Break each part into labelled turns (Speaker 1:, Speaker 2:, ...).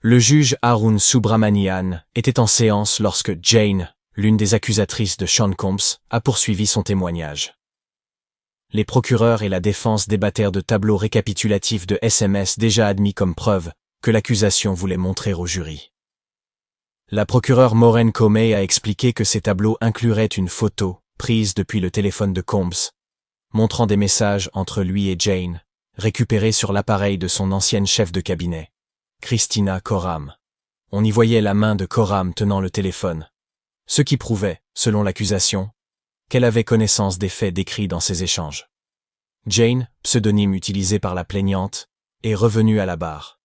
Speaker 1: Le juge Arun Subramanian était en séance lorsque Jane, l'une des accusatrices de Sean Combs, a poursuivi son témoignage. Les procureurs et la défense débattèrent de tableaux récapitulatifs de SMS déjà admis comme preuve que l'accusation voulait montrer au jury. La procureure Maureen Comey a expliqué que ces tableaux incluraient une photo, prise depuis le téléphone de Combs, montrant des messages entre lui et Jane, récupérés sur l'appareil de son ancienne chef de cabinet, Christina Coram. On y voyait la main de Coram tenant le téléphone, ce qui prouvait, selon l'accusation, qu'elle avait connaissance des faits décrits dans ces échanges. Jane, pseudonyme utilisé par la plaignante, est revenue à la barre.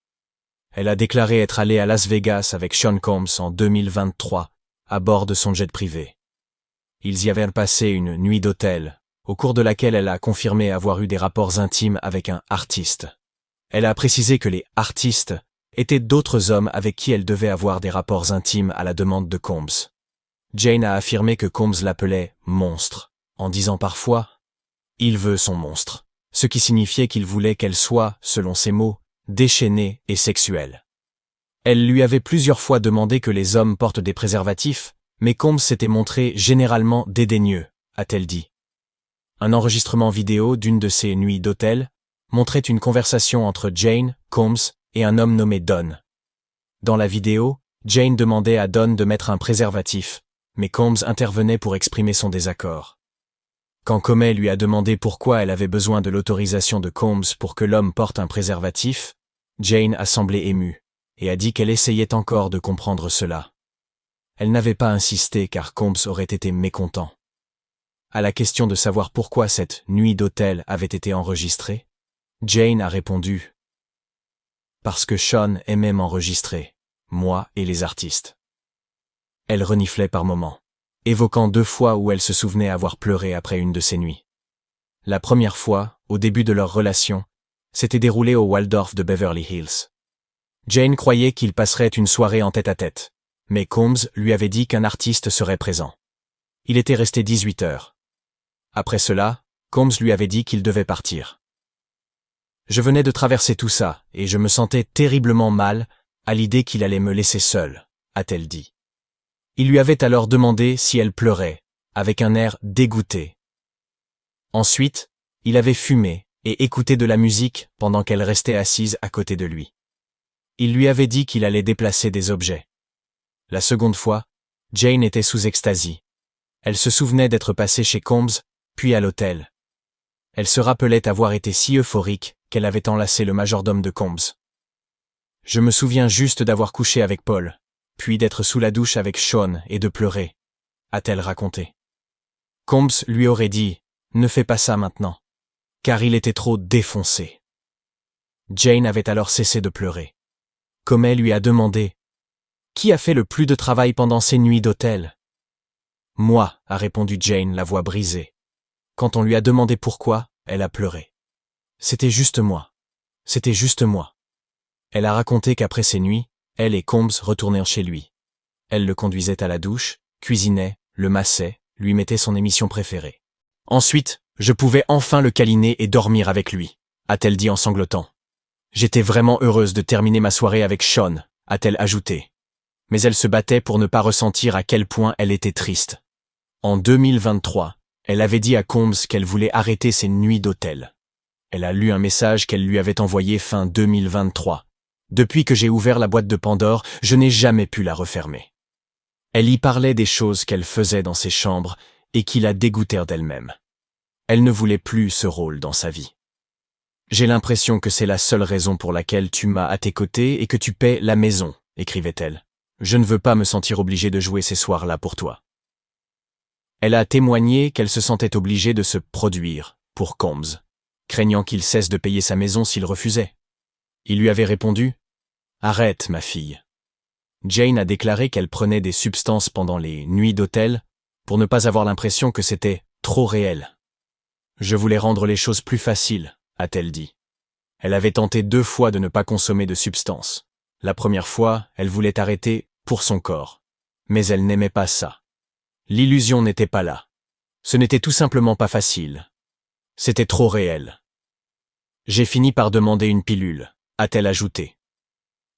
Speaker 1: Elle a déclaré être allée à Las Vegas avec Sean Combs en 2023, à bord de son jet privé. Ils y avaient passé une nuit d'hôtel, au cours de laquelle elle a confirmé avoir eu des rapports intimes avec un artiste. Elle a précisé que les artistes étaient d'autres hommes avec qui elle devait avoir des rapports intimes à la demande de Combs. Jane a affirmé que Combs l'appelait « monstre », en disant parfois « il veut son monstre », ce qui signifiait qu'il voulait qu'elle soit, selon ses mots, déchaînée et sexuelle. Elle lui avait plusieurs fois demandé que les hommes portent des préservatifs, mais Combs s'était montré généralement dédaigneux, a-t-elle dit. Un enregistrement vidéo d'une de ces nuits d'hôtel montrait une conversation entre Jane, Combs et un homme nommé Don. Dans la vidéo, Jane demandait à Don de mettre un préservatif, mais Combs intervenait pour exprimer son désaccord. Quand Comey lui a demandé pourquoi elle avait besoin de l'autorisation de Combs pour que l'homme porte un préservatif, Jane a semblé émue et a dit qu'elle essayait encore de comprendre cela. Elle n'avait pas insisté car Combs aurait été mécontent. À la question de savoir pourquoi cette nuit d'hôtel avait été enregistrée, Jane a répondu « Parce que Sean aimait m'enregistrer, moi et les artistes. » Elle reniflait par moments, évoquant 2 fois où elle se souvenait avoir pleuré après une de ces nuits. La première fois, au début de leur relation, s'était déroulée au Waldorf de Beverly Hills. Jane croyait qu'ils passeraient une soirée en tête-à-tête, mais Combs lui avait dit qu'un artiste serait présent. Il était resté 18 heures. Après cela, Combs lui avait dit qu'il devait partir. « Je venais de traverser tout ça, et je me sentais terriblement mal à l'idée qu'il allait me laisser seule, a-t-elle dit. Il lui avait alors demandé si elle pleurait, avec un air dégoûté. Ensuite, il avait fumé et écouté de la musique pendant qu'elle restait assise à côté de lui. Il lui avait dit qu'il allait déplacer des objets. La seconde fois, Jane était sous extasie. Elle se souvenait d'être passée chez Combs, puis à l'hôtel. Elle se rappelait avoir été si euphorique qu'elle avait enlacé le majordome de Combs. « Je me souviens juste d'avoir couché avec Paul, puis d'être sous la douche avec Sean et de pleurer, » a-t-elle raconté. Combs lui aurait dit « Ne fais pas ça maintenant », car il était trop défoncé. Jane avait alors cessé de pleurer. Comey lui a demandé « Qui a fait le plus de travail pendant ces nuits d'hôtel ?»« Moi », a répondu Jane, la voix brisée. Quand on lui a demandé pourquoi, elle a pleuré. « C'était juste moi. C'était juste moi. » Elle a raconté qu'après ces nuits, elle et Combs retournèrent chez lui. Elle le conduisait à la douche, cuisinait, le massait, lui mettait son émission préférée. « Ensuite, je pouvais enfin le câliner et dormir avec lui, » a-t-elle dit en sanglotant. « J'étais vraiment heureuse de terminer ma soirée avec Sean, » a-t-elle ajouté. Mais elle se battait pour ne pas ressentir à quel point elle était triste. En 2023, elle avait dit à Combs qu'elle voulait arrêter ses nuits d'hôtel. Elle a lu un message qu'elle lui avait envoyé fin 2023. « Depuis que j'ai ouvert la boîte de Pandore, je n'ai jamais pu la refermer. » Elle y parlait des choses qu'elle faisait dans ses chambres et qui la dégoûtèrent d'elle-même. Elle ne voulait plus ce rôle dans sa vie. « J'ai l'impression que c'est la seule raison pour laquelle tu m'as à tes côtés et que tu paies la maison, » écrivait-elle. « Je ne veux pas me sentir obligée de jouer ces soirs-là pour toi. » Elle a témoigné qu'elle se sentait obligée de se produire pour Combs, craignant qu'il cesse de payer sa maison s'il refusait. Il lui avait répondu « Arrête, ma fille. » Jane a déclaré qu'elle prenait des substances pendant les nuits d'hôtel pour ne pas avoir l'impression que c'était trop réel. « Je voulais rendre les choses plus faciles, » a-t-elle dit. Elle avait tenté 2 fois de ne pas consommer de substances. La première fois, elle voulait arrêter pour son corps. Mais elle n'aimait pas ça. L'illusion n'était pas là. Ce n'était tout simplement pas facile. C'était trop réel. « J'ai fini par demander une pilule, » a-t-elle ajouté.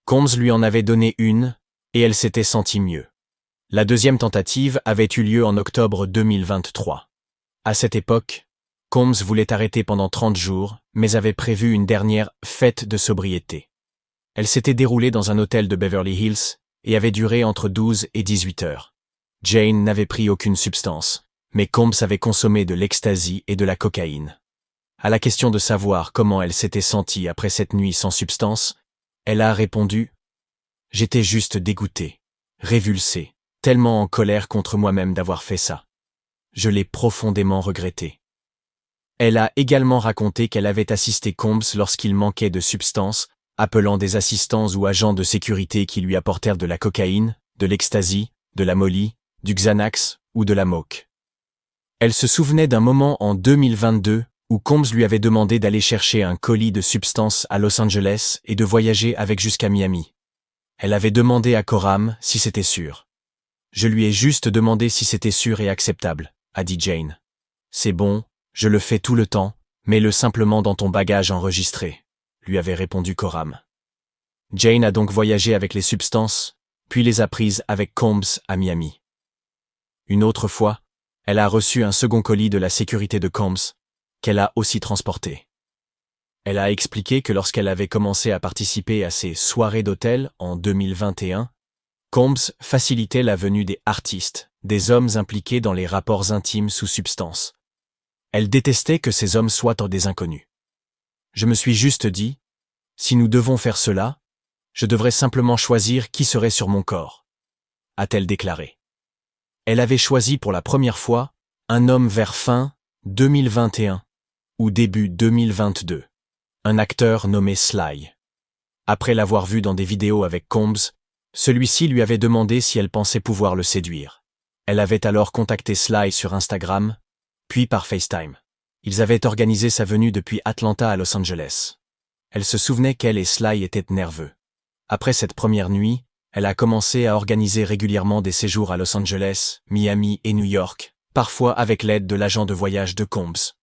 Speaker 1: Combs lui en avait donné une, et elle s'était sentie mieux. La deuxième tentative avait eu lieu en octobre 2023. À cette époque, Combs voulait arrêter pendant 30 jours, mais avait prévu une dernière fête de sobriété. Elle s'était déroulée dans un hôtel de Beverly Hills et avait duré entre 12 et 18 heures. Jane n'avait pris aucune substance, mais Combs avait consommé de l'ecstasy et de la cocaïne. À la question de savoir comment elle s'était sentie après cette nuit sans substance, elle a répondu « J'étais juste dégoûtée, révulsée, tellement en colère contre moi-même d'avoir fait ça. Je l'ai profondément regretté. » Elle a également raconté qu'elle avait assisté Combs lorsqu'il manquait de substance, appelant des assistants ou agents de sécurité qui lui apportèrent de la cocaïne, de l'ecstasy, de la molly, du Xanax ou de la moke. Elle se souvenait d'un moment en 2022 où Combs lui avait demandé d'aller chercher un colis de substances à Los Angeles et de voyager avec jusqu'à Miami. Elle avait demandé à Coram si c'était sûr. « Je lui ai juste demandé si c'était sûr et acceptable », a dit Jane. « C'est bon, je le fais tout le temps, mets-le simplement dans ton bagage enregistré », lui avait répondu Coram. Jane a donc voyagé avec les substances, puis les a prises avec Combs à Miami. Une autre fois, elle a reçu un second colis de la sécurité de Combs, qu'elle a aussi transporté. Elle a expliqué que lorsqu'elle avait commencé à participer à ces soirées d'hôtel en 2021, Combs facilitait la venue des artistes, des hommes impliqués dans les rapports intimes sous substance. Elle détestait que ces hommes soient des inconnus. « Je me suis juste dit, si nous devons faire cela, je devrais simplement choisir qui serait sur mon corps, » a-t-elle déclaré. Elle avait choisi pour la première fois un homme vers fin 2021 ou début 2022, un acteur nommé Sly. Après l'avoir vu dans des vidéos avec Combs, celui-ci lui avait demandé si elle pensait pouvoir le séduire. Elle avait alors contacté Sly sur Instagram, puis par FaceTime. Ils avaient organisé sa venue depuis Atlanta à Los Angeles. Elle se souvenait qu'elle et Sly étaient nerveux. Après cette première nuit, elle a commencé à organiser régulièrement des séjours à Los Angeles, Miami et New York, parfois avec l'aide de l'agent de voyage de Combs.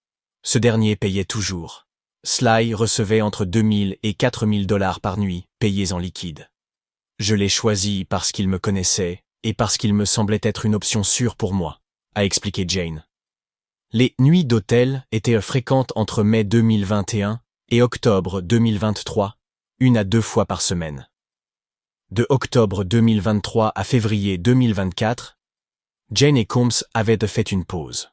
Speaker 1: Ce dernier payait toujours. Sly recevait entre 2000 et 4000 $ par nuit, payés en liquide. « Je l'ai choisi parce qu'il me connaissait et parce qu'il me semblait être une option sûre pour moi », a expliqué Jane. Les nuits d'hôtel étaient fréquentes entre mai 2021 et octobre 2023, 1 à 2 fois par semaine. De octobre 2023 à février 2024, Jane et Combs avaient fait une pause.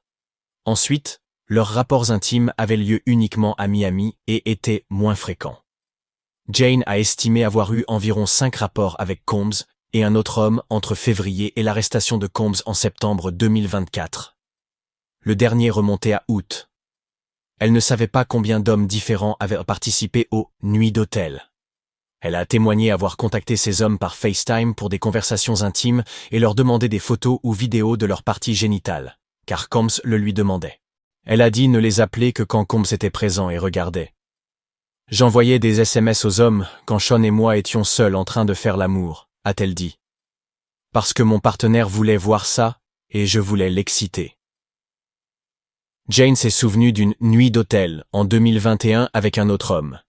Speaker 1: Ensuite, leurs rapports intimes avaient lieu uniquement à Miami et étaient moins fréquents. Jane a estimé avoir eu environ 5 rapports avec Combs et un autre homme entre février et l'arrestation de Combs en septembre 2024. Le dernier remontait à août. Elle ne savait pas combien d'hommes différents avaient participé aux nuits d'hôtel. Elle a témoigné avoir contacté ces hommes par FaceTime pour des conversations intimes et leur demander des photos ou vidéos de leurs parties génitales, car Combs le lui demandait. Elle a dit ne les appeler que quand Combs était présent et regardait. « J'envoyais des SMS aux hommes quand Sean et moi étions seuls en train de faire l'amour », a-t-elle dit. « Parce que mon partenaire voulait voir ça et je voulais l'exciter. » Jane s'est souvenue d'une nuit d'hôtel en 2021 avec un autre homme.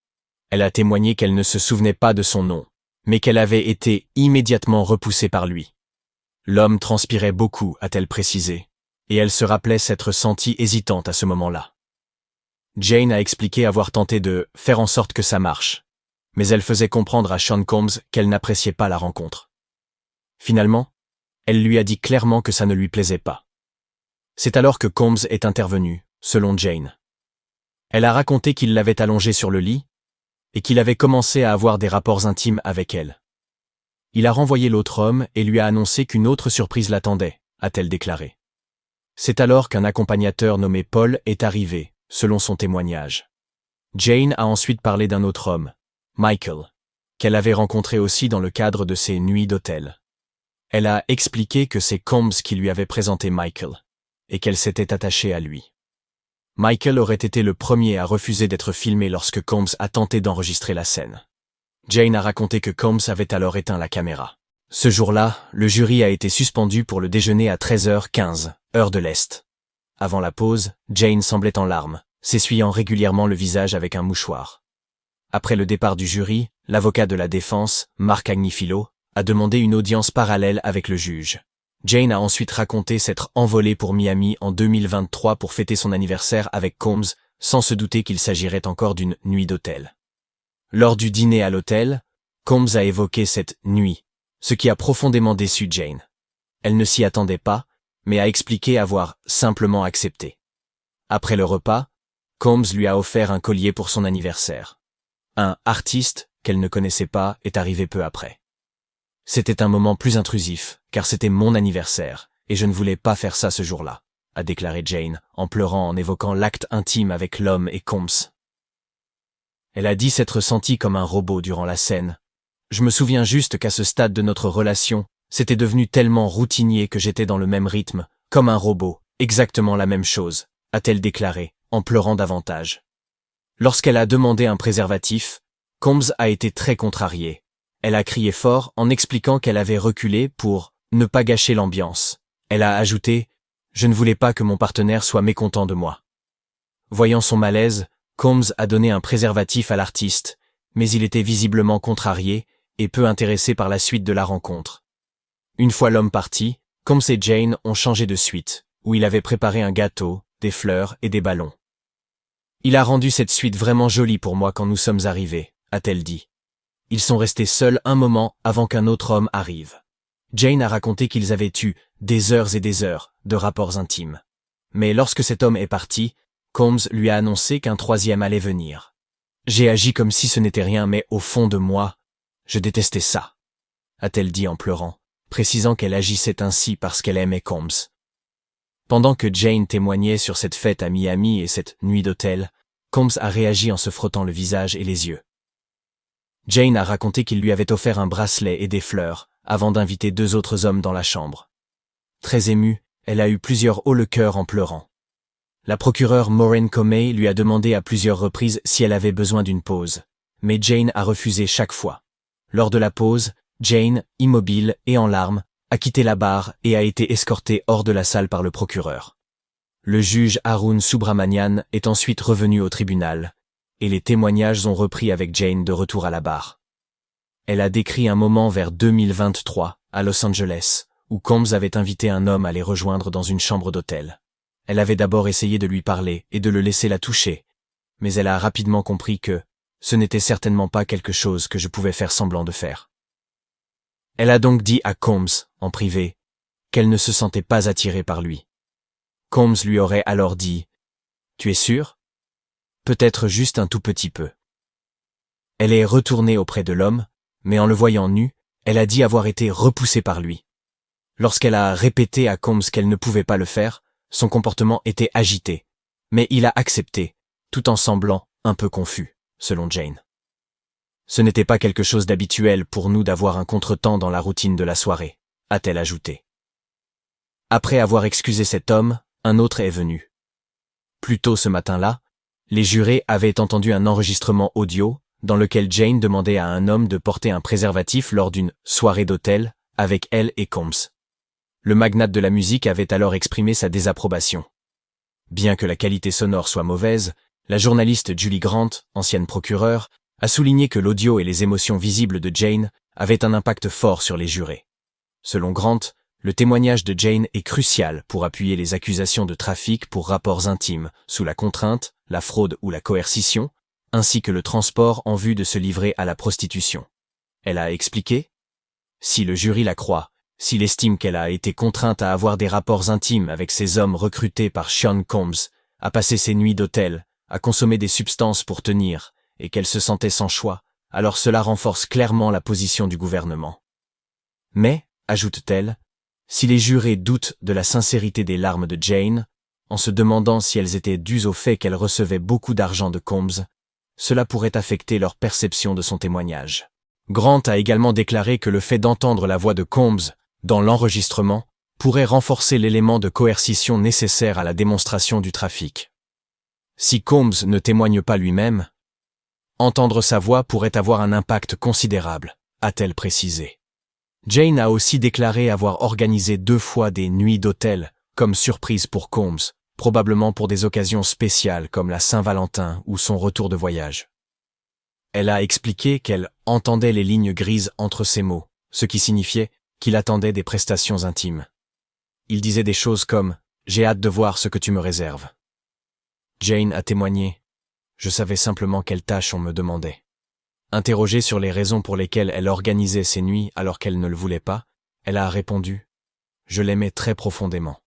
Speaker 1: Elle a témoigné qu'elle ne se souvenait pas de son nom, mais qu'elle avait été immédiatement repoussée par lui. L'homme transpirait beaucoup, a-t-elle précisé, et elle se rappelait s'être sentie hésitante à ce moment-là. Jane a expliqué avoir tenté de faire en sorte que ça marche, mais elle faisait comprendre à Sean Combs qu'elle n'appréciait pas la rencontre. Finalement, elle lui a dit clairement que ça ne lui plaisait pas. C'est alors que Combs est intervenu, selon Jane. Elle a raconté qu'il l'avait allongée sur le lit et qu'il avait commencé à avoir des rapports intimes avec elle. Il a renvoyé l'autre homme et lui a annoncé qu'une autre surprise l'attendait, a-t-elle déclaré. C'est alors qu'un accompagnateur nommé Paul est arrivé, selon son témoignage. Jane a ensuite parlé d'un autre homme, Michael, qu'elle avait rencontré aussi dans le cadre de ses nuits d'hôtel. Elle a expliqué que c'est Combs qui lui avait présenté Michael, et qu'elle s'était attachée à lui. Michael aurait été le premier à refuser d'être filmé lorsque Combs a tenté d'enregistrer la scène. Jane a raconté que Combs avait alors éteint la caméra. Ce jour-là, le jury a été suspendu pour le déjeuner à 13h15, heure de l'Est. Avant la pause, Jane semblait en larmes, s'essuyant régulièrement le visage avec un mouchoir. Après le départ du jury, l'avocat de la défense, Mark Agnifilo, a demandé une audience parallèle avec le juge. Jane a ensuite raconté s'être envolée pour Miami en 2023 pour fêter son anniversaire avec Combs, sans se douter qu'il s'agirait encore d'une nuit d'hôtel. Lors du dîner à l'hôtel, Combs a évoqué cette nuit, ce qui a profondément déçu Jane. Elle ne s'y attendait pas, mais a expliqué avoir simplement accepté. Après le repas, Combs lui a offert un collier pour son anniversaire. Un artiste, qu'elle ne connaissait pas, est arrivé peu après. C'était un moment plus intrusif, car c'était mon anniversaire, et je ne voulais pas faire ça ce jour-là, a déclaré Jane, en pleurant en évoquant l'acte intime avec l'homme et Combs. Elle a dit s'être sentie comme un robot durant la scène. Je me souviens juste qu'à ce stade de notre relation, c'était devenu tellement routinier que j'étais dans le même rythme, comme un robot, exactement la même chose, a-t-elle déclaré, en pleurant davantage. Lorsqu'elle a demandé un préservatif, Combs a été très contrariée. Elle a crié fort en expliquant qu'elle avait reculé pour ne pas gâcher l'ambiance. Elle a ajouté « Je ne voulais pas que mon partenaire soit mécontent de moi ». Voyant son malaise, Combs a donné un préservatif à l'artiste, mais il était visiblement contrarié et peu intéressé par la suite de la rencontre. Une fois l'homme parti, Combs et Jane ont changé de suite, où il avait préparé un gâteau, des fleurs et des ballons. « Il a rendu cette suite vraiment jolie pour moi quand nous sommes arrivés », a-t-elle dit. Ils sont restés seuls un moment avant qu'un autre homme arrive. Jane a raconté qu'ils avaient eu des heures et des heures de rapports intimes. Mais lorsque cet homme est parti, Combs lui a annoncé qu'un troisième allait venir. J'ai agi comme si ce n'était rien, mais au fond de moi, je détestais ça, a-t-elle dit en pleurant, précisant qu'elle agissait ainsi parce qu'elle aimait Combs. Pendant que Jane témoignait sur cette fête à Miami et cette nuit d'hôtel, Combs a réagi en se frottant le visage et les yeux. Jane a raconté qu'il lui avait offert un bracelet et des fleurs, avant d'inviter 2 autres hommes dans la chambre. Très émue, elle a eu plusieurs hauts le cœur en pleurant. La procureure Maureen Comey lui a demandé à plusieurs reprises si elle avait besoin d'une pause, mais Jane a refusé chaque fois. Lors de la pause, Jane, immobile et en larmes, a quitté la barre et a été escortée hors de la salle par le procureur. Le juge Arun Subramanian est ensuite revenu au tribunal, et les témoignages ont repris avec Jane de retour à la barre. Elle a décrit un moment vers 2023, à Los Angeles, où Combs avait invité un homme à les rejoindre dans une chambre d'hôtel. Elle avait d'abord essayé de lui parler et de le laisser la toucher, mais elle a rapidement compris que ce n'était certainement pas quelque chose que je pouvais faire semblant de faire. Elle a donc dit à Combs, en privé, qu'elle ne se sentait pas attirée par lui. Combs lui aurait alors dit « Tu es sûr ? Peut-être juste un tout petit peu. » Elle est retournée auprès de l'homme, mais en le voyant nu, elle a dit avoir été repoussée par lui. Lorsqu'elle a répété à Combs qu'elle ne pouvait pas le faire, son comportement était agité, mais il a accepté, tout en semblant un peu confus, selon Jane. Ce n'était pas quelque chose d'habituel pour nous d'avoir un contretemps dans la routine de la soirée, a-t-elle ajouté. Après avoir excusé cet homme, un autre est venu. Plus tôt ce matin-là, les jurés avaient entendu un enregistrement audio dans lequel Jane demandait à un homme de porter un préservatif lors d'une soirée d'hôtel avec elle et Combs. Le magnate de la musique avait alors exprimé sa désapprobation. Bien que la qualité sonore soit mauvaise, la journaliste Julie Grant, ancienne procureure, a souligné que l'audio et les émotions visibles de Jane avaient un impact fort sur les jurés. Selon Grant, le témoignage de Jane est crucial pour appuyer les accusations de trafic pour rapports intimes, sous la contrainte, la fraude ou la coercition, ainsi que le transport en vue de se livrer à la prostitution. Elle a expliqué : si le jury la croit, s'il estime qu'elle a été contrainte à avoir des rapports intimes avec ces hommes recrutés par Sean Combs, à passer ses nuits d'hôtel, à consommer des substances pour tenir, et qu'elle se sentait sans choix, alors cela renforce clairement la position du gouvernement. Mais, ajoute-t-elle, si les jurés doutent de la sincérité des larmes de Jane, en se demandant si elles étaient dues au fait qu'elle recevait beaucoup d'argent de Combs, cela pourrait affecter leur perception de son témoignage. Grant a également déclaré que le fait d'entendre la voix de Combs dans l'enregistrement pourrait renforcer l'élément de coercition nécessaire à la démonstration du trafic. Si Combs ne témoigne pas lui-même, entendre sa voix pourrait avoir un impact considérable, a-t-elle précisé. Jane a aussi déclaré avoir organisé 2 fois des nuits d'hôtel comme surprise pour Combs, probablement pour des occasions spéciales comme la Saint-Valentin ou son retour de voyage. Elle a expliqué qu'elle entendait les lignes grises entre ses mots, ce qui signifiait qu'il attendait des prestations intimes. Il disait des choses comme « J'ai hâte de voir ce que tu me réserves ». Jane a témoigné « Je savais simplement quelle tâche on me demandait ». Interrogée sur les raisons pour lesquelles elle organisait ses nuits alors qu'elle ne le voulait pas, elle a répondu « Je l'aimais très profondément ».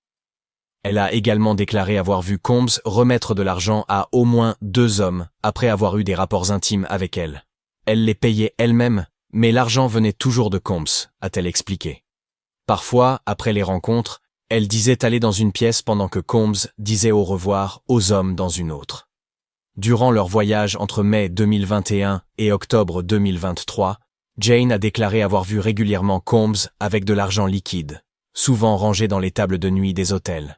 Speaker 1: Elle a également déclaré avoir vu Combs remettre de l'argent à au moins 2 hommes après avoir eu des rapports intimes avec elle. Elle les payait elle-même, mais l'argent venait toujours de Combs, a-t-elle expliqué. Parfois, après les rencontres, elle disait aller dans une pièce pendant que Combs disait au revoir aux hommes dans une autre. Durant leur voyage entre mai 2021 et octobre 2023, Jane a déclaré avoir vu régulièrement Combs avec de l'argent liquide, souvent rangé dans les tables de nuit des hôtels.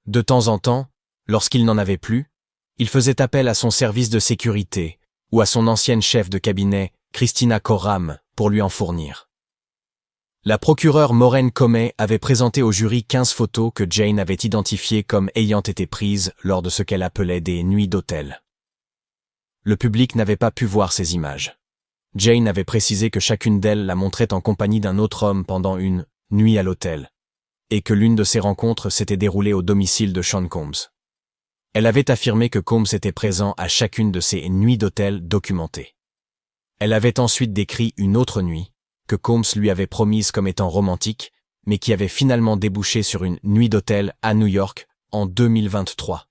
Speaker 1: De temps en temps, lorsqu'il n'en avait plus, il faisait appel à son service de sécurité ou à son ancienne chef de cabinet, Christina Coram, pour lui en fournir. La procureure Maureen Comey avait présenté au jury 15 photos que Jane avait identifiées comme ayant été prises lors de ce qu'elle appelait des nuits d'hôtel. Le public n'avait pas pu voir ces images. Jane avait précisé que chacune d'elles la montrait en compagnie d'un autre homme pendant une « nuit à l'hôtel », et que l'une de ces rencontres s'était déroulée au domicile de Sean Combs. Elle avait affirmé que Combs était présent à chacune de ces nuits d'hôtel documentées. Elle avait ensuite décrit une autre nuit, que Combs lui avait promise comme étant romantique, mais qui avait finalement débouché sur une nuit d'hôtel à New York en 2023.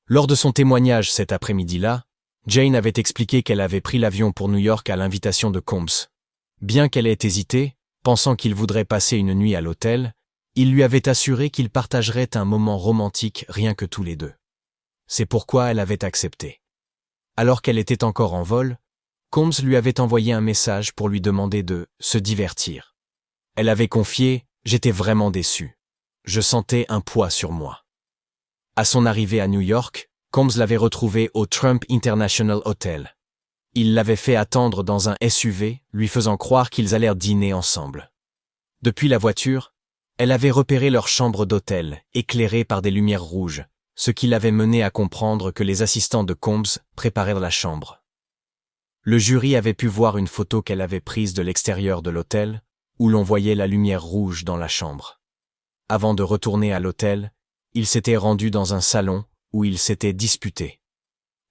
Speaker 1: Lors de son témoignage cet après-midi-là, Jane avait expliqué qu'elle avait pris l'avion pour New York à l'invitation de Combs. Bien qu'elle ait hésité, pensant qu'il voudrait passer une nuit à l'hôtel, il lui avait assuré qu'ils partageraient un moment romantique rien que tous les deux. C'est pourquoi elle avait accepté. Alors qu'elle était encore en vol, Combs lui avait envoyé un message pour lui demander de se divertir. Elle avait confié « J'étais vraiment déçue. Je sentais un poids sur moi ». À son arrivée à New York, Combs l'avait retrouvée au Trump International Hotel. Il l'avait fait attendre dans un SUV, lui faisant croire qu'ils allèrent dîner ensemble. Depuis la voiture, elle avait repéré leur chambre d'hôtel, éclairée par des lumières rouges, ce qui l'avait mené à comprendre que les assistants de Combs préparaient la chambre. Le jury avait pu voir une photo qu'elle avait prise de l'extérieur de l'hôtel, où l'on voyait la lumière rouge dans la chambre. Avant de retourner à l'hôtel, il s'était rendu dans un salon où il s'était disputé.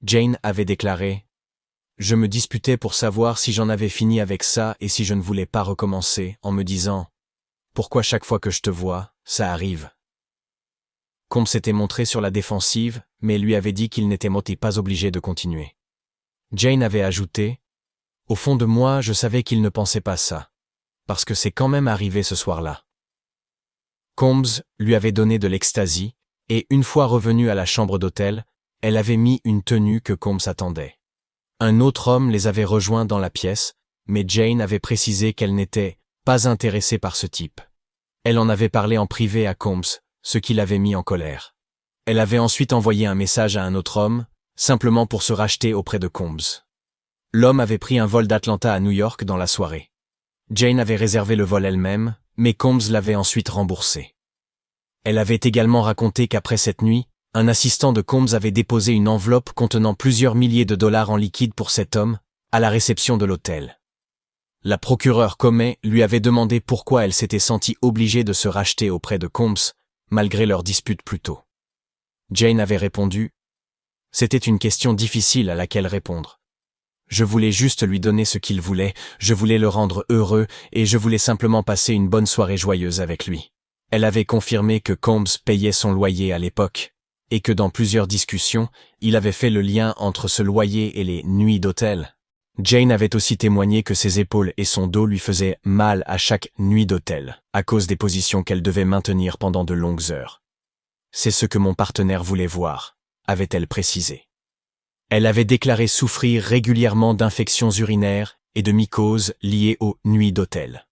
Speaker 1: Jane avait déclaré « Je me disputais pour savoir si j'en avais fini avec ça et si je ne voulais pas recommencer en me disant « Pourquoi chaque fois que je te vois, ça arrive ?» Combs s'était montré sur la défensive, mais lui avait dit qu'il n'était pas obligé de continuer. Jane avait ajouté « Au fond de moi, je savais qu'il ne pensait pas ça, parce que c'est quand même arrivé ce soir-là. » Combs lui avait donné de l'ecstasy, et une fois revenue à la chambre d'hôtel, elle avait mis une tenue que Combs attendait. Un autre homme les avait rejoints dans la pièce, mais Jane avait précisé qu'elle n'était pas intéressée par ce type. Elle en avait parlé en privé à Combs, ce qui l'avait mis en colère. Elle avait ensuite envoyé un message à un autre homme, simplement pour se racheter auprès de Combs. L'homme avait pris un vol d'Atlanta à New York dans la soirée. Jane avait réservé le vol elle-même, mais Combs l'avait ensuite remboursé. Elle avait également raconté qu'après cette nuit, un assistant de Combs avait déposé une enveloppe contenant plusieurs milliers de dollars en liquide pour cet homme, à la réception de l'hôtel. La procureure Comey lui avait demandé pourquoi elle s'était sentie obligée de se racheter auprès de Combs, malgré leur dispute plus tôt. Jane avait répondu « C'était une question difficile à laquelle répondre. Je voulais juste lui donner ce qu'il voulait, je voulais le rendre heureux et je voulais simplement passer une bonne soirée joyeuse avec lui. » Elle avait confirmé que Combs payait son loyer à l'époque, et que dans plusieurs discussions, il avait fait le lien entre ce loyer et les nuits d'hôtel. Jane avait aussi témoigné que ses épaules et son dos lui faisaient mal à chaque nuit d'hôtel, à cause des positions qu'elle devait maintenir pendant de longues heures. C'est ce que mon partenaire voulait voir, avait-elle précisé. Elle avait déclaré souffrir régulièrement d'infections urinaires et de mycoses liées aux nuits d'hôtel.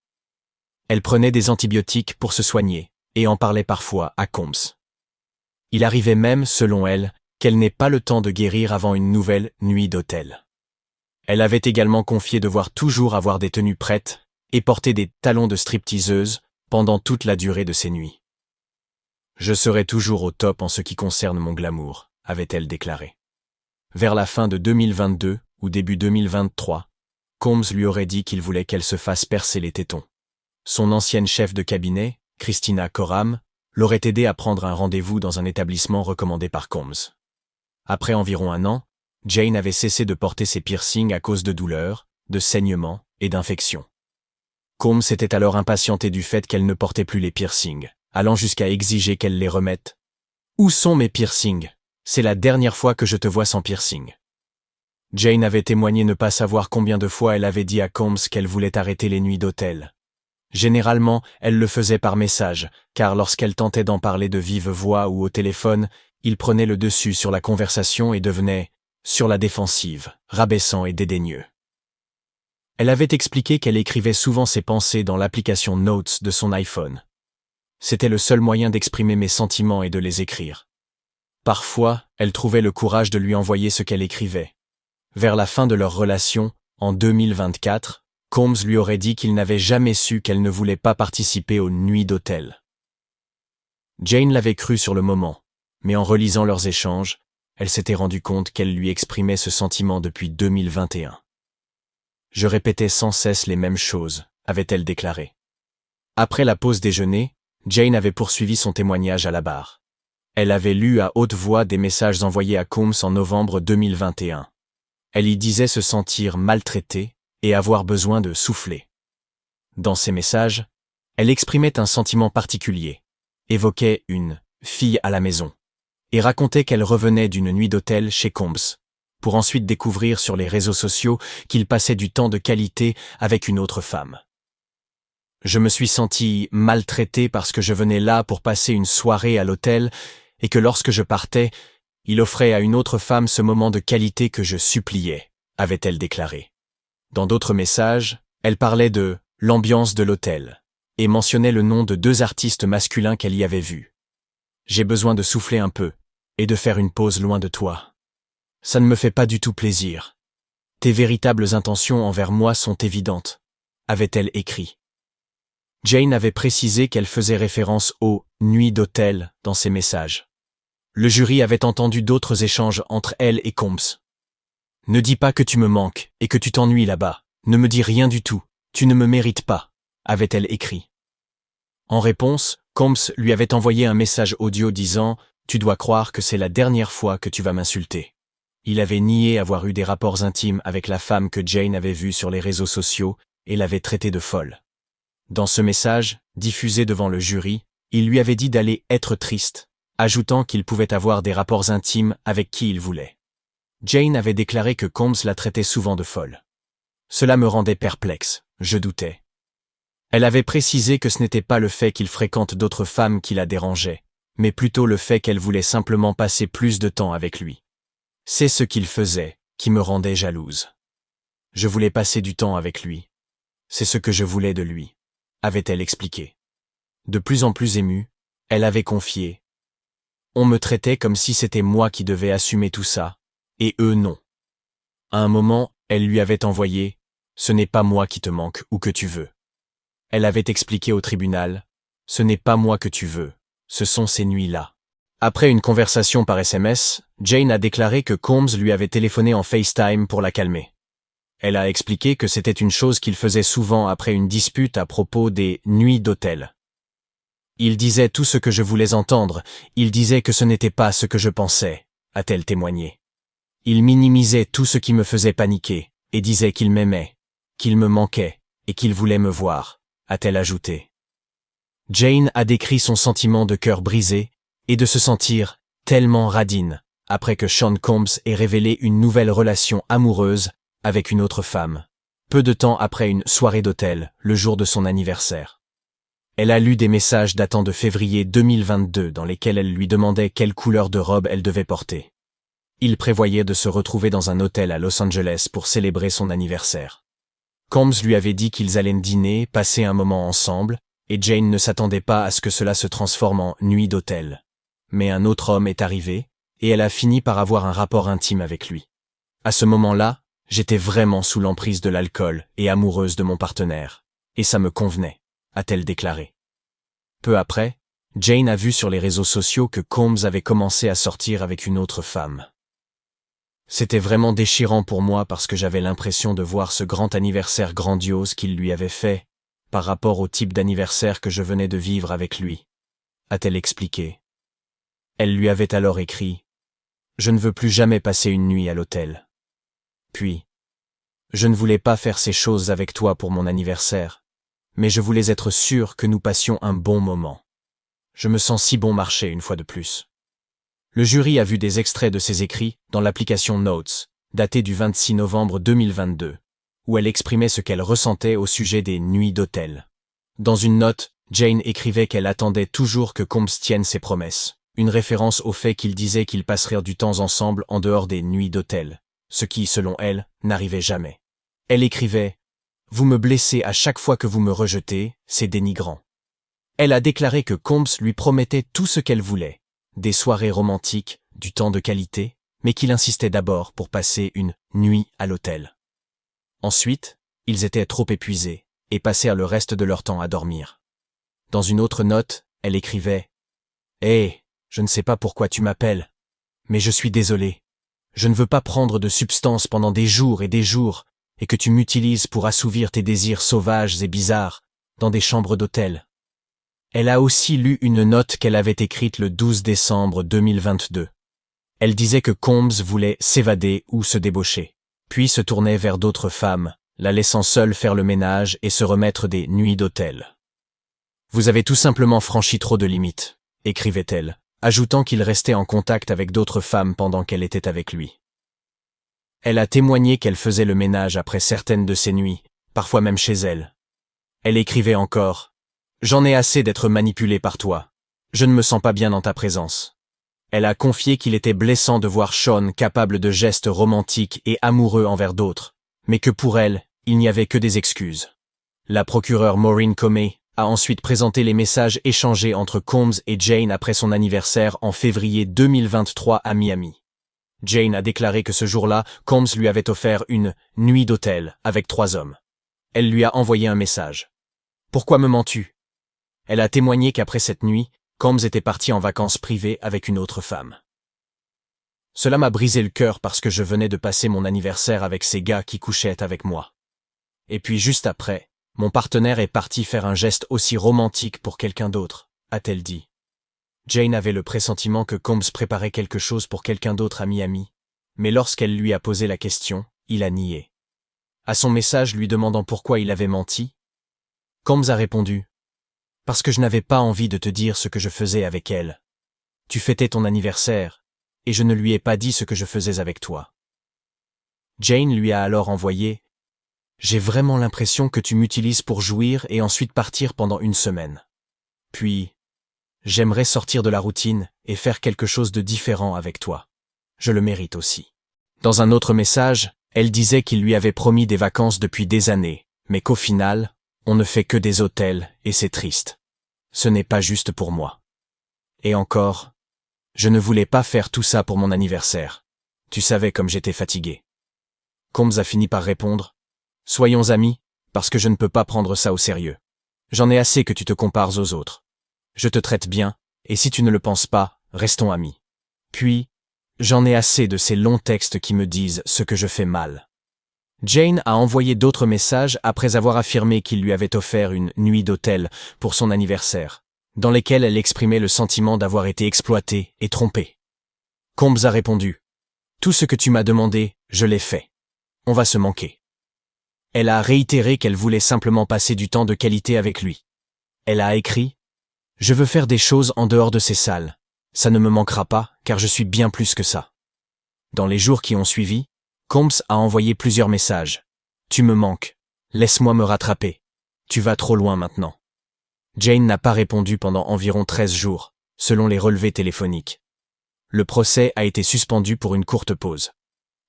Speaker 1: Elle prenait des antibiotiques pour se soigner, et en parlait parfois à Combs. Il arrivait même, selon elle, qu'elle n'ait pas le temps de guérir avant une nouvelle nuit d'hôtel. Elle avait également confié devoir toujours avoir des tenues prêtes et porter des talons de stripteaseuse pendant toute la durée de ses nuits. « Je serai toujours au top en ce qui concerne mon glamour », avait-elle déclaré. Vers la fin de 2022, ou début 2023, Combs lui aurait dit qu'il voulait qu'elle se fasse percer les tétons. Son ancienne chef de cabinet, Christina Coram, l'aurait aidé à prendre un rendez-vous dans un établissement recommandé par Combs. Après environ 1 an, Jane avait cessé de porter ses piercings à cause de douleurs, de saignements et d'infections. Combs s'était alors impatienté du fait qu'elle ne portait plus les piercings, allant jusqu'à exiger qu'elle les remette. « Où sont mes piercings ? C'est la dernière fois que je te vois sans piercing. » Jane avait témoigné ne pas savoir combien de fois elle avait dit à Combs qu'elle voulait arrêter les nuits d'hôtel. Généralement, elle le faisait par message, car lorsqu'elle tentait d'en parler de vive voix ou au téléphone, il prenait le dessus sur la conversation et devenait sur la défensive, rabaissant et dédaigneux. Elle avait expliqué qu'elle écrivait souvent ses pensées dans l'application Notes de son iPhone. C'était le seul moyen d'exprimer mes sentiments et de les écrire. Parfois, elle trouvait le courage de lui envoyer ce qu'elle écrivait. Vers la fin de leur relation, en 2024, Combs lui aurait dit qu'il n'avait jamais su qu'elle ne voulait pas participer aux nuits d'hôtel. Jane l'avait cru sur le moment, mais en relisant leurs échanges, elle s'était rendue compte qu'elle lui exprimait ce sentiment depuis 2021. « Je répétais sans cesse les mêmes choses », avait-elle déclaré. Après la pause déjeuner, Jane avait poursuivi son témoignage à la barre. Elle avait lu à haute voix des messages envoyés à Combs en novembre 2021. Elle y disait se sentir maltraitée et avoir besoin de souffler. Dans ces messages, elle exprimait un sentiment particulier, évoquait une « fille à la maison » et racontait qu'elle revenait d'une nuit d'hôtel chez Combs, pour ensuite découvrir sur les réseaux sociaux qu'il passait du temps de qualité avec une autre femme. « Je me suis sentie maltraitée parce que je venais là pour passer une soirée à l'hôtel et que lorsque je partais, il offrait à une autre femme ce moment de qualité que je suppliais », avait-elle déclaré. Dans d'autres messages, elle parlait de « l'ambiance de l'hôtel » et mentionnait le nom de 2 artistes masculins qu'elle y avait vus. « J'ai besoin de souffler un peu et de faire une pause loin de toi. Ça ne me fait pas du tout plaisir. Tes véritables intentions envers moi sont évidentes », avait-elle écrit. Jane avait précisé qu'elle faisait référence aux « nuits d'hôtel » dans ses messages. Le jury avait entendu d'autres échanges entre elle et Combs. « Ne dis pas que tu me manques et que tu t'ennuies là-bas. Ne me dis rien du tout. Tu ne me mérites pas », avait-elle écrit. En réponse, Combs lui avait envoyé un message audio disant « Tu dois croire que c'est la dernière fois que tu vas m'insulter ». Il avait nié avoir eu des rapports intimes avec la femme que Jane avait vue sur les réseaux sociaux et l'avait traitée de folle. Dans ce message, diffusé devant le jury, il lui avait dit d'aller être triste, ajoutant qu'il pouvait avoir des rapports intimes avec qui il voulait. Jane avait déclaré que Combs la traitait souvent de folle. Cela me rendait perplexe, je doutais. Elle avait précisé que ce n'était pas le fait qu'il fréquente d'autres femmes qui la dérangeait, mais plutôt le fait qu'elle voulait simplement passer plus de temps avec lui. C'est ce qu'il faisait qui me rendait jalouse. Je voulais passer du temps avec lui. C'est ce que je voulais de lui, avait-elle expliqué. De plus en plus émue, elle avait confié. On me traitait comme si c'était moi qui devais assumer tout ça, et eux non. À un moment, elle lui avait envoyé « Ce n'est pas moi qui te manque ou que tu veux ». Elle avait expliqué au tribunal « Ce n'est pas moi que tu veux, ce sont ces nuits-là ». Après une conversation par SMS, Jane a déclaré que Combs lui avait téléphoné en FaceTime pour la calmer. Elle a expliqué que c'était une chose qu'il faisait souvent après une dispute à propos des nuits d'hôtel. Il disait tout ce que je voulais entendre, il disait que ce n'était pas ce que je pensais, a-t-elle témoigné. Il minimisait tout ce qui me faisait paniquer, et disait qu'il m'aimait, qu'il me manquait, et qu'il voulait me voir, a-t-elle ajouté. Jane a décrit son sentiment de cœur brisé, et de se sentir tellement radine, après que Sean Combs ait révélé une nouvelle relation amoureuse avec une autre femme, peu de temps après une soirée d'hôtel, le jour de son anniversaire. Elle a lu des messages datant de février 2022 dans lesquels elle lui demandait quelle couleur de robe elle devait porter. Il prévoyait de se retrouver dans un hôtel à Los Angeles pour célébrer son anniversaire. Combs lui avait dit qu'ils allaient dîner, passer un moment ensemble, et Jane ne s'attendait pas à ce que cela se transforme en nuit d'hôtel. Mais un autre homme est arrivé, et elle a fini par avoir un rapport intime avec lui. À ce moment-là, j'étais vraiment sous l'emprise de l'alcool et amoureuse de mon partenaire, et ça me convenait, a-t-elle déclaré. Peu après, Jane a vu sur les réseaux sociaux que Combs avait commencé à sortir avec une autre femme. C'était vraiment déchirant pour moi parce que j'avais l'impression de voir ce grand anniversaire grandiose qu'il lui avait fait, par rapport au type d'anniversaire que je venais de vivre avec lui, a-t-elle expliqué. Elle lui avait alors écrit « Je ne veux plus jamais passer une nuit à l'hôtel. » Puis « Je ne voulais pas faire ces choses avec toi pour mon anniversaire, mais je voulais être sûr que nous passions un bon moment. Je me sens si bon marché une fois de plus. » Le jury a vu des extraits de ses écrits dans l'application Notes, datée du 26 novembre 2022, où elle exprimait ce qu'elle ressentait au sujet des nuits d'hôtel. Dans une note, Jane écrivait qu'elle attendait toujours que Combs tienne ses promesses, une référence au fait qu'ils disaient qu'ils passeraient du temps ensemble en dehors des nuits d'hôtel, ce qui, selon elle, n'arrivait jamais. Elle écrivait « Vous me blessez à chaque fois que vous me rejetez, c'est dénigrant. » Elle a déclaré que Combs lui promettait tout ce qu'elle voulait, des soirées romantiques, du temps de qualité, mais qu'il insistait d'abord pour passer une nuit à l'hôtel. Ensuite, ils étaient trop épuisés et passèrent le reste de leur temps à dormir. Dans une autre note, elle écrivait « Hé, je ne sais pas pourquoi tu m'appelles, mais je suis désolée. Je ne veux pas prendre de substances pendant des jours et que tu m'utilises pour assouvir tes désirs sauvages et bizarres dans des chambres d'hôtel. » Elle a aussi lu une note qu'elle avait écrite le 12 décembre 2022. Elle disait que Combs voulait s'évader ou se débaucher, puis se tournait vers d'autres femmes, la laissant seule faire le ménage et se remettre des nuits d'hôtel. « Vous avez tout simplement franchi trop de limites », écrivait-elle, ajoutant qu'il restait en contact avec d'autres femmes pendant qu'elle était avec lui. Elle a témoigné qu'elle faisait le ménage après certaines de ses nuits, parfois même chez elle. Elle écrivait encore « J'en ai assez d'être manipulée par toi. Je ne me sens pas bien dans ta présence. » Elle a confié qu'il était blessant de voir Sean capable de gestes romantiques et amoureux envers d'autres, mais que pour elle, il n'y avait que des excuses. La procureure Maureen Comey a ensuite présenté les messages échangés entre Combs et Jane après son anniversaire en février 2023 à Miami. Jane a déclaré que ce jour-là, Combs lui avait offert une « nuit d'hôtel » avec 3 hommes. Elle lui a envoyé un message. « Pourquoi me mens-tu » Elle a témoigné qu'après cette nuit, Combs était parti en vacances privées avec une autre femme. Cela m'a brisé le cœur parce que je venais de passer mon anniversaire avec ces gars qui couchaient avec moi. Et puis juste après, mon partenaire est parti faire un geste aussi romantique pour quelqu'un d'autre, a-t-elle dit. Jane avait le pressentiment que Combs préparait quelque chose pour quelqu'un d'autre à Miami, mais lorsqu'elle lui a posé la question, il a nié. À son message lui demandant pourquoi il avait menti, Combs a répondu « Parce que je n'avais pas envie de te dire ce que je faisais avec elle. Tu fêtais ton anniversaire, et je ne lui ai pas dit ce que je faisais avec toi. » Jane lui a alors envoyé « J'ai vraiment l'impression que tu m'utilises pour jouir et ensuite partir pendant une semaine. Puis, j'aimerais sortir de la routine et faire quelque chose de différent avec toi. Je le mérite aussi. » Dans un autre message, elle disait qu'il lui avait promis des vacances depuis des années, mais qu'au final, on ne fait que des hôtels et c'est triste. Ce n'est pas juste pour moi. Et encore, je ne voulais pas faire tout ça pour mon anniversaire. Tu savais comme j'étais fatigué. Combs a fini par répondre « Soyons amis, parce que je ne peux pas prendre ça au sérieux. J'en ai assez que tu te compares aux autres. Je te traite bien, et si tu ne le penses pas, restons amis. Puis, j'en ai assez de ces longs textes qui me disent ce que je fais mal. » Jane a envoyé d'autres messages après avoir affirmé qu'il lui avait offert une nuit d'hôtel pour son anniversaire, dans lesquels elle exprimait le sentiment d'avoir été exploitée et trompée. Combs a répondu « Tout ce que tu m'as demandé, je l'ai fait. On va se manquer. » Elle a réitéré qu'elle voulait simplement passer du temps de qualité avec lui. Elle a écrit « Je veux faire des choses en dehors de ces salles. Ça ne me manquera pas, car je suis bien plus que ça. » Dans les jours qui ont suivi, Combs a envoyé plusieurs messages. « Tu me manques. Laisse-moi me rattraper. Tu vas trop loin maintenant. » Jane n'a pas répondu pendant environ 13 jours, selon les relevés téléphoniques. Le procès a été suspendu pour une courte pause.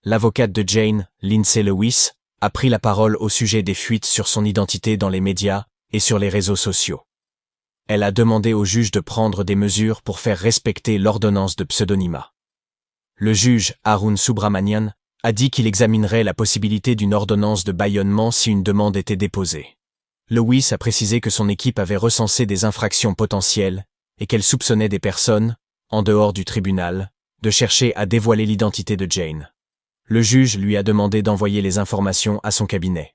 Speaker 1: L'avocate de Jane, Lindsay Lewis, a pris la parole au sujet des fuites sur son identité dans les médias et sur les réseaux sociaux. Elle a demandé au juge de prendre des mesures pour faire respecter l'ordonnance de pseudonymat. Le juge, Arun Subramanian, a dit qu'il examinerait la possibilité d'une ordonnance de bâillonnement si une demande était déposée. Lewis a précisé que son équipe avait recensé des infractions potentielles et qu'elle soupçonnait des personnes, en dehors du tribunal, de chercher à dévoiler l'identité de Jane. Le juge lui a demandé d'envoyer les informations à son cabinet.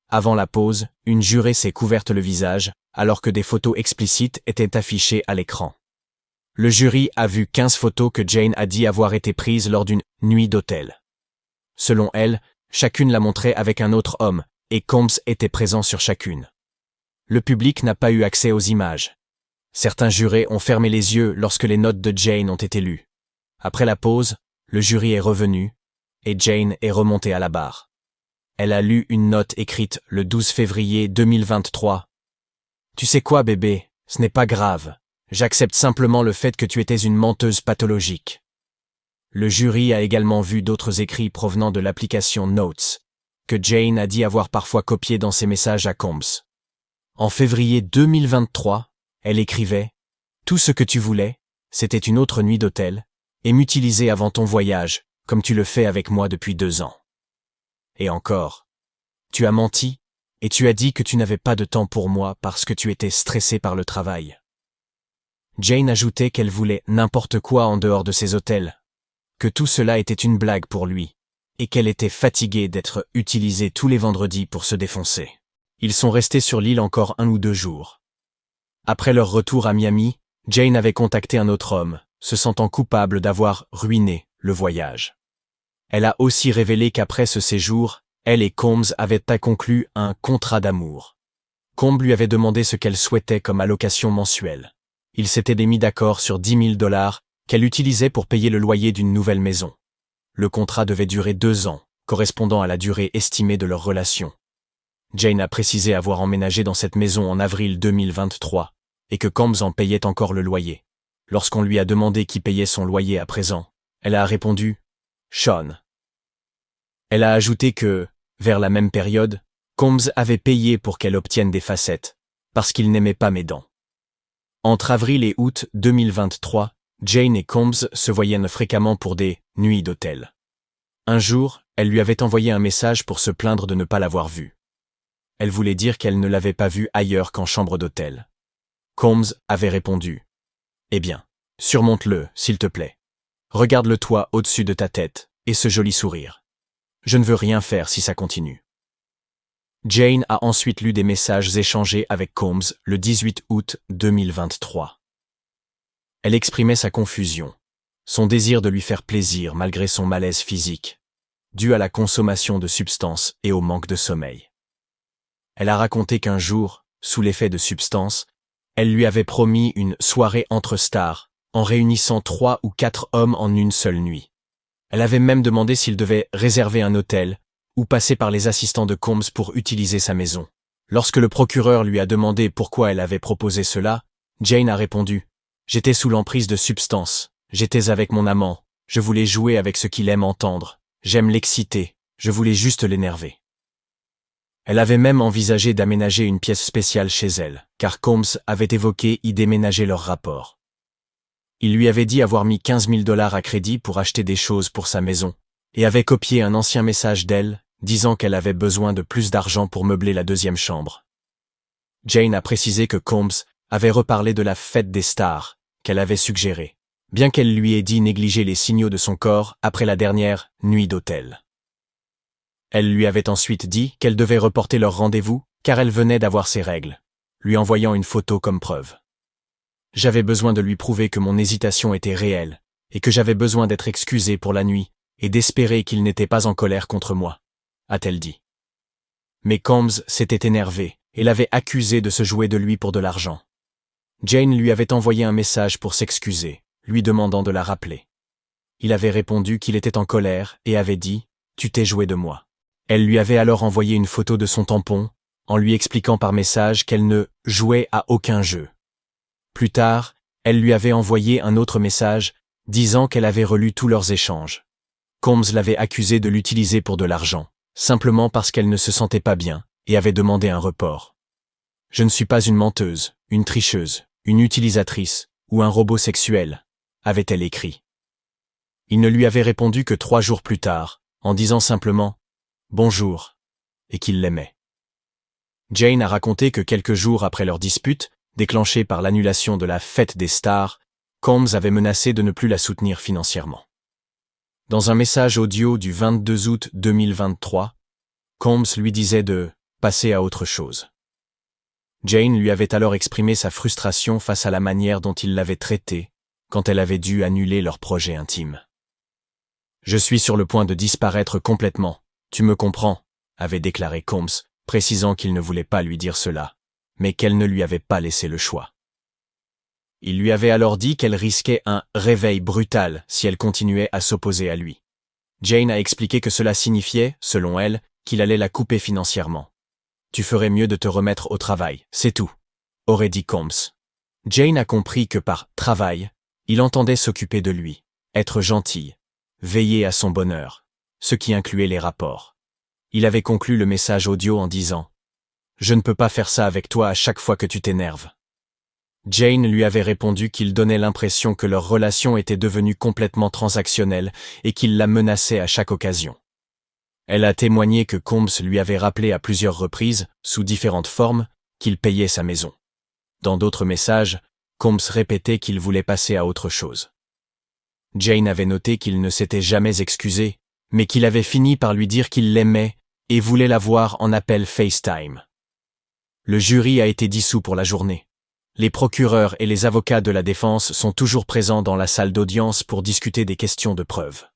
Speaker 1: Avant la pause, une jurée s'est couverte le visage, alors que des photos explicites étaient affichées à l'écran. Le jury a vu 15 photos que Jane a dit avoir été prises lors d'une nuit d'hôtel. Selon elle, chacune la montrait avec un autre homme, et Combs était présent sur chacune. Le public n'a pas eu accès aux images. Certains jurés ont fermé les yeux lorsque les notes de Jane ont été lues. Après la pause, le jury est revenu, et Jane est remontée à la barre. Elle a lu une note écrite le 12 février 2023. « Tu sais quoi, bébé, ce n'est pas grave. J'accepte simplement le fait que tu étais une menteuse pathologique. » Le jury a également vu d'autres écrits provenant de l'application Notes, que Jane a dit avoir parfois copiés dans ses messages à Combs. En février 2023, elle écrivait « Tout ce que tu voulais, c'était une autre nuit d'hôtel, et m'utiliser avant ton voyage, comme tu le fais avec moi depuis 2 ans. » Et encore, « Tu as menti, et tu as dit que tu n'avais pas de temps pour moi parce que tu étais stressé par le travail. » Jane ajoutait qu'elle voulait n'importe quoi en dehors de ses hôtels, que tout cela était une blague pour lui, et qu'elle était fatiguée d'être utilisée tous les vendredis pour se défoncer. Ils sont restés sur l'île encore 1 ou 2 jours. Après leur retour à Miami, Jane avait contacté un autre homme, se sentant coupable d'avoir ruiné le voyage. Elle a aussi révélé qu'après ce séjour, elle et Combs avaient conclu un contrat d'amour. Combs lui avait demandé ce qu'elle souhaitait comme allocation mensuelle. Ils s'étaient mis d'accord sur $10 000 qu'elle utilisait pour payer le loyer d'une nouvelle maison. Le contrat devait durer 2 ans, correspondant à la durée estimée de leur relation. Jane a précisé avoir emménagé dans cette maison en avril 2023, et que Combs en payait encore le loyer. Lorsqu'on lui a demandé qui payait son loyer à présent, elle a répondu « Sean ». Elle a ajouté que, vers la même période, Combs avait payé pour qu'elle obtienne des facettes, parce qu'il n'aimait pas mes dents. Entre avril et août 2023, Jane et Combs se voyaient fréquemment pour des « nuits d'hôtel ». Un jour, elle lui avait envoyé un message pour se plaindre de ne pas l'avoir vu. Elle voulait dire qu'elle ne l'avait pas vu ailleurs qu'en chambre d'hôtel. Combs avait répondu « Eh bien, surmonte-le, s'il te plaît. Regarde le toit au-dessus de ta tête, et ce joli sourire. Je ne veux rien faire si ça continue. » Jane a ensuite lu des messages échangés avec Combs le 18 août 2023. Elle exprimait sa confusion, son désir de lui faire plaisir malgré son malaise physique, dû à la consommation de substances et au manque de sommeil. Elle a raconté qu'un jour, sous l'effet de substances, elle lui avait promis une soirée entre stars, en réunissant 3 ou 4 hommes en une seule nuit. Elle avait même demandé s'il devait réserver un hôtel ou passer par les assistants de Combs pour utiliser sa maison. Lorsque le procureur lui a demandé pourquoi elle avait proposé cela, Jane a répondu « J'étais sous l'emprise de substances, j'étais avec mon amant, je voulais jouer avec ce qu'il aime entendre, j'aime l'exciter, je voulais juste l'énerver. » Elle avait même envisagé d'aménager une pièce spéciale chez elle, car Combs avait évoqué y déménager leur rapport. Il lui avait dit avoir mis $15 000 à crédit pour acheter des choses pour sa maison, et avait copié un ancien message d'elle, disant qu'elle avait besoin de plus d'argent pour meubler la 2e chambre. Jane a précisé que Combs avait reparlé de la fête des stars, qu'elle avait suggérée, bien qu'elle lui ait dit négliger les signaux de son corps après la dernière nuit d'hôtel. Elle lui avait ensuite dit qu'elle devait reporter leur rendez-vous, car elle venait d'avoir ses règles, lui envoyant une photo comme preuve. « J'avais besoin de lui prouver que mon hésitation était réelle, et que j'avais besoin d'être excusée pour la nuit, et d'espérer qu'il n'était pas en colère contre moi, » a-t-elle dit. Mais Combs s'était énervé et l'avait accusée de se jouer de lui pour de l'argent. Jane lui avait envoyé un message pour s'excuser, lui demandant de la rappeler. Il avait répondu qu'il était en colère et avait dit « Tu t'es joué de moi ». Elle lui avait alors envoyé une photo de son tampon, en lui expliquant par message qu'elle ne jouait à aucun jeu. Plus tard, elle lui avait envoyé un autre message, disant qu'elle avait relu tous leurs échanges. Combs l'avait accusée de l'utiliser pour de l'argent, simplement parce qu'elle ne se sentait pas bien, et avait demandé un report. « Je ne suis pas une menteuse, une tricheuse, une utilisatrice, ou un robot sexuel, » avait-elle écrit. Il ne lui avait répondu que 3 jours plus tard, en disant simplement « Bonjour », et qu'il l'aimait. Jane a raconté que quelques jours après leur dispute, déclenchée par l'annulation de la fête des stars, Combs avait menacé de ne plus la soutenir financièrement. Dans un message audio du 22 août 2023, Combs lui disait de passer à autre chose. Jane lui avait alors exprimé sa frustration face à la manière dont il l'avait traitée quand elle avait dû annuler leur projet intime. « Je suis sur le point de disparaître complètement, tu me comprends », avait déclaré Combs, précisant qu'il ne voulait pas lui dire cela, mais qu'elle ne lui avait pas laissé le choix. Il lui avait alors dit qu'elle risquait un « réveil brutal » si elle continuait à s'opposer à lui. Jane a expliqué que cela signifiait, selon elle, qu'il allait la couper financièrement. « Tu ferais mieux de te remettre au travail, c'est tout », aurait dit Combs. Jane a compris que par « travail », il entendait s'occuper de lui, être gentille, veiller à son bonheur, ce qui incluait les rapports. Il avait conclu le message audio en disant « Je ne peux pas faire ça avec toi à chaque fois que tu t'énerves ». Jane lui avait répondu qu'il donnait l'impression que leur relation était devenue complètement transactionnelle et qu'il la menaçait à chaque occasion. Elle a témoigné que Combs lui avait rappelé à plusieurs reprises, sous différentes formes, qu'il payait sa maison. Dans d'autres messages, Combs répétait qu'il voulait passer à autre chose. Jane avait noté qu'il ne s'était jamais excusé, mais qu'il avait fini par lui dire qu'il l'aimait et voulait la voir en appel FaceTime. Le jury a été dissous pour la journée. Les procureurs et les avocats de la défense sont toujours présents dans la salle d'audience pour discuter des questions de preuve.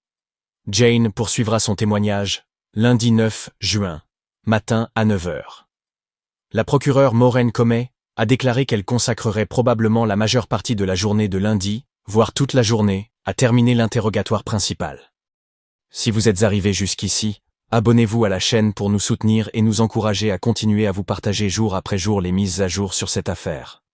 Speaker 1: Jane poursuivra son témoignage lundi 9 juin, matin à 9 h. La procureure Maureen Comey a déclaré qu'elle consacrerait probablement la majeure partie de la journée de lundi, voire toute la journée, à terminer l'interrogatoire principal. Si vous êtes arrivé jusqu'ici, abonnez-vous à la chaîne pour nous soutenir et nous encourager à continuer à vous partager jour après jour les mises à jour sur cette affaire.